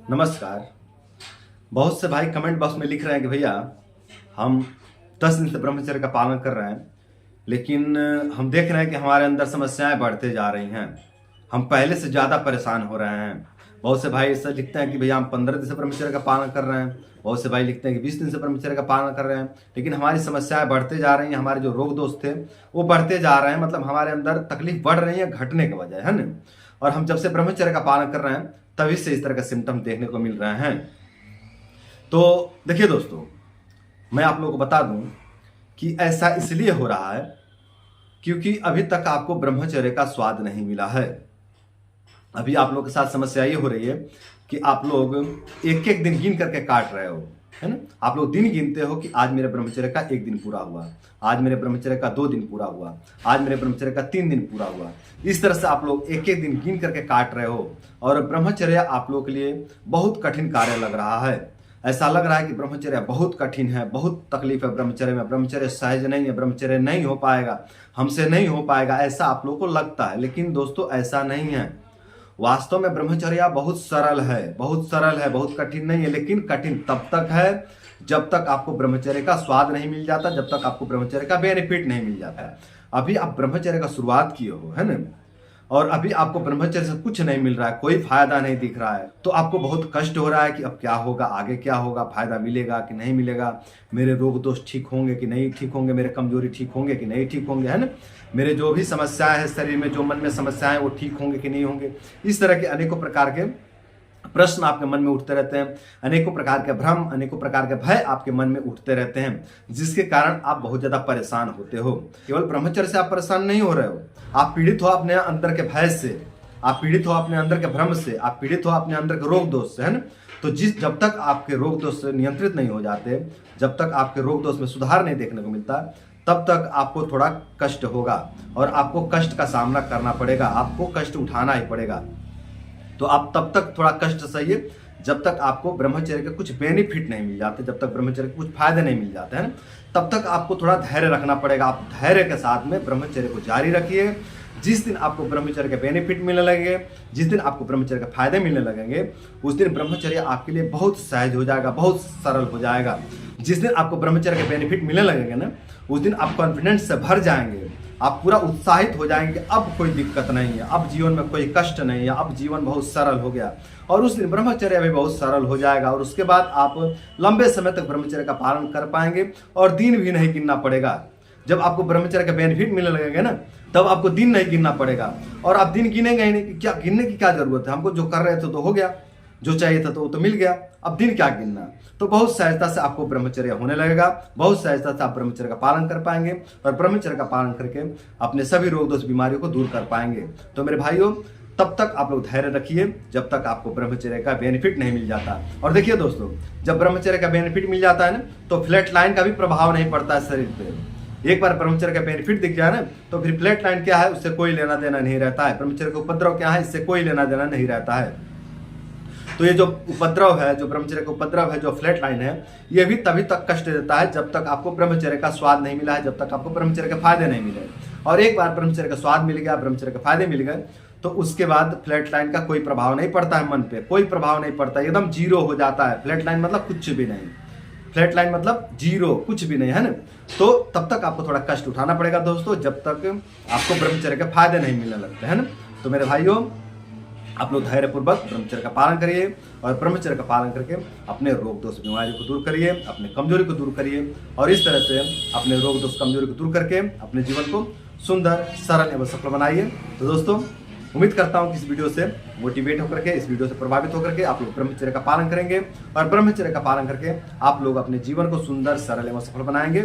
नमस्कार। बहुत से भाई कमेंट बॉक्स में लिख रहे हैं कि भैया हम 10 दिन से ब्रह्मचर्य का पालन कर रहे हैं, लेकिन हम देख रहे हैं कि हमारे अंदर समस्याएं बढ़ते जा रही हैं, हम पहले से ज़्यादा परेशान हो रहे हैं। बहुत से भाई ऐसा लिखते हैं कि भैया हम 15 दिन से ब्रह्मचर्य का पालन कर रहे हैं, बहुत से भाई लिखते हैं कि 20 दिन से ब्रह्मचर्य का पालन कर रहे हैं, लेकिन हमारी समस्याएं बढ़ते जा रही हैं। हमारे जो रोग दोष थे वो बढ़ते जा रहे हैं, मतलब हमारे अंदर तकलीफ बढ़ रही है घटने के बजाय, है ना। और हम जब से ब्रह्मचर्य का पालन कर रहे हैं तभी से इस तरह का सिम्टम देखने को मिल रहे हैं। तो देखिए दोस्तों, मैं आप लोगों को बता दूं कि ऐसा इसलिए हो रहा है क्योंकि अभी तक आपको ब्रह्मचर्य का स्वाद नहीं मिला है। अभी आप लोगों के साथ समस्या ये हो रही है कि आप लोग एक एक दिन गिन करके काट रहे हो, है ना। आप लोग दिन गिनते हो कि आज मेरे ब्रह्मचर्य का 1 दिन पूरा हुआ, आज मेरे ब्रह्मचर्य का 2 दिन पूरा हुआ, आज मेरे ब्रह्मचर्य का 3 दिन पूरा हुआ। इस तरह से आप लोग एक एक दिन गिन करके काट रहे हो और ब्रह्मचर्य आप लोगों के लिए बहुत कठिन कार्य लग रहा है। ऐसा लग रहा है कि ब्रह्मचर्य बहुत कठिन है, बहुत तकलीफ है ब्रह्मचर्य में, ब्रह्मचर्य सहज नहीं है, ब्रह्मचर्य नहीं हो पाएगा, हमसे नहीं हो पाएगा, ऐसा आप लोगों को लगता है। लेकिन दोस्तों ऐसा नहीं है। वास्तव में ब्रह्मचर्य बहुत सरल है, बहुत सरल है, बहुत कठिन नहीं है। लेकिन कठिन तब तक है जब तक आपको ब्रह्मचर्य का स्वाद नहीं मिल जाता, जब तक आपको ब्रह्मचर्य का बेनिफिट नहीं मिल जाता। अभी आप ब्रह्मचर्य का शुरुआत किए हो, है ना, और अभी आपको ब्रह्मचर्य से कुछ नहीं मिल रहा है, कोई फायदा नहीं दिख रहा है, तो आपको बहुत कष्ट हो रहा है कि अब क्या होगा, आगे क्या होगा, फायदा मिलेगा कि नहीं मिलेगा, मेरे रोग दोष ठीक होंगे कि नहीं ठीक होंगे, मेरे कमजोरी ठीक होंगे कि नहीं ठीक होंगे, है ना, मेरे जो भी समस्याएं हैं शरीर में, जो मन में समस्याएं वो ठीक होंगे कि नहीं होंगे। इस तरह के अनेकों प्रकार के प्रश्न आपके मन में उठते रहते हैं, अनेकों प्रकार के भ्रम, अनेकों प्रकार के भय आपके मन में उठते रहते हैं, जिसके कारण आप बहुत ज्यादा परेशान होते हो। केवल ब्रह्मचर्य से आप परेशान नहीं हो रहे हो, आप पीड़ित हो अपने अंदर के भय से, आप पीड़ित हो अपने अंदर के भ्रम से, आप पीड़ित हो अपने अंदर के रोग दोष से, है ना। तो जब तक आपके रोग दोष नियंत्रित नहीं हो जाते, जब तक आपके रोग दोष में सुधार नहीं देखने को मिलता, तब तक आपको थोड़ा कष्ट होगा और आपको कष्ट का सामना करना पड़ेगा, आपको कष्ट उठाना ही पड़ेगा। तो आप तब तक थोड़ा कष्ट सहिए जब तक आपको ब्रह्मचर्य के कुछ बेनिफिट नहीं मिल जाते, जब तक ब्रह्मचर्य के कुछ फायदे नहीं मिल जाते हैं, तब तक आपको थोड़ा धैर्य रखना पड़ेगा। आप धैर्य के साथ में ब्रह्मचर्य को जारी रखिए। जिस दिन आपको ब्रह्मचर्य के बेनिफिट मिलने लगेंगे, जिस दिन आपको ब्रह्मचर्य के फायदे मिलने लगेंगे, उस दिन ब्रह्मचर्य आपके लिए बहुत सहज हो जाएगा, बहुत सरल हो जाएगा। जिस दिन आपको ब्रह्मचर्य के बेनिफिट मिलने लगेंगे ना, उस दिन आप कॉन्फिडेंस से भर जाएंगे, आप पूरा उत्साहित हो जाएंगे। अब कोई दिक्कत नहीं है, अब जीवन में कोई कष्ट नहीं है, अब जीवन बहुत सरल हो गया। और उस दिन ब्रह्मचर्य भी बहुत सरल हो जाएगा और उसके बाद आप लंबे समय तक ब्रह्मचर्य का पालन कर पाएंगे और दिन भी नहीं गिनना पड़ेगा। जब आपको ब्रह्मचर्य का बेनिफिट मिलने लगेगा ना, तब आपको दिन नहीं गिनना पड़ेगा। और आप दिन गिनेंगे ही नहीं, क्या गिनने की क्या जरूरत है, हमको जो कर रहे थे तो हो गया, जो चाहिए था तो वो तो मिल गया, अब दिन क्या गिनना। तो बहुत सहजता से आपको ब्रह्मचर्य होने लगेगा, बहुत सहजता से आप ब्रह्मचर्य का पालन कर पाएंगे और ब्रह्मचर्य का पालन करके अपने सभी रोग दोष बीमारियों को दूर कर पाएंगे। तो मेरे भाइयों, तब तक आप लोग धैर्य रखिए जब तक आपको ब्रह्मचर्य का बेनिफिट नहीं मिल जाता। और देखिए दोस्तों, जब ब्रह्मचर्य का बेनिफिट मिल जाता है ना, तो फ्लैट लाइन का भी प्रभाव नहीं पड़ता है शरीर पे। एक बार ब्रह्मचर्य का बेनिफिट दिख जाए ना, तो फिर फ्लैट लाइन क्या है उससे कोई लेना देना नहीं रहता है, ब्रह्मचर्य का उपद्रव क्या है इससे कोई लेना देना नहीं रहता है। तो ये जो उपद्रव है, जो ब्रह्मचर्य का उपद्रव है, जो फ्लैट लाइन है, ये भी तभी तक कष्ट देता है जब तक आपको ब्रह्मचर्य का स्वाद नहीं मिला है, जब तक आपको ब्रह्मचर्य के फायदे नहीं मिले। और एक बार ब्रह्मचर्य का स्वाद मिल गया, ब्रह्मचर्य के फायदे मिल गए, तो उसके बाद फ्लैट लाइन का कोई प्रभाव नहीं पड़ता है मन पे, कोई प्रभाव नहीं पड़ता, एकदम जीरो हो जाता है। फ्लैट लाइन मतलब कुछ भी नहीं, फ्लैट लाइन मतलब जीरो, कुछ भी नहीं, है ना। तो तब तक आपको थोड़ा कष्ट उठाना पड़ेगा दोस्तों, जब तक आपको ब्रह्मचर्य के फायदे नहीं मिलने लगते, है ना। तो मेरे भाइयों, आप लोग धैर्यपूर्वक ब्रह्मचर्य का पालन करिए और ब्रह्मचर्य का पालन करके अपने रोग दोष बीमारी को दूर करिए, अपने कमजोरी को दूर करिए और इस तरह से अपने रोग दोष कमजोरी को दूर करके अपने जीवन को सुंदर, सरल एवं सफल बनाइए। तो दोस्तों, उम्मीद करता हूं कि इस वीडियो से मोटिवेट होकर के, इस वीडियो से प्रभावित होकर के आप लोग ब्रह्मचर्य का पालन करेंगे और ब्रह्मचर्य का पालन करके आप लोग अपने जीवन को सुंदर, सरल एवं सफल बनाएंगे।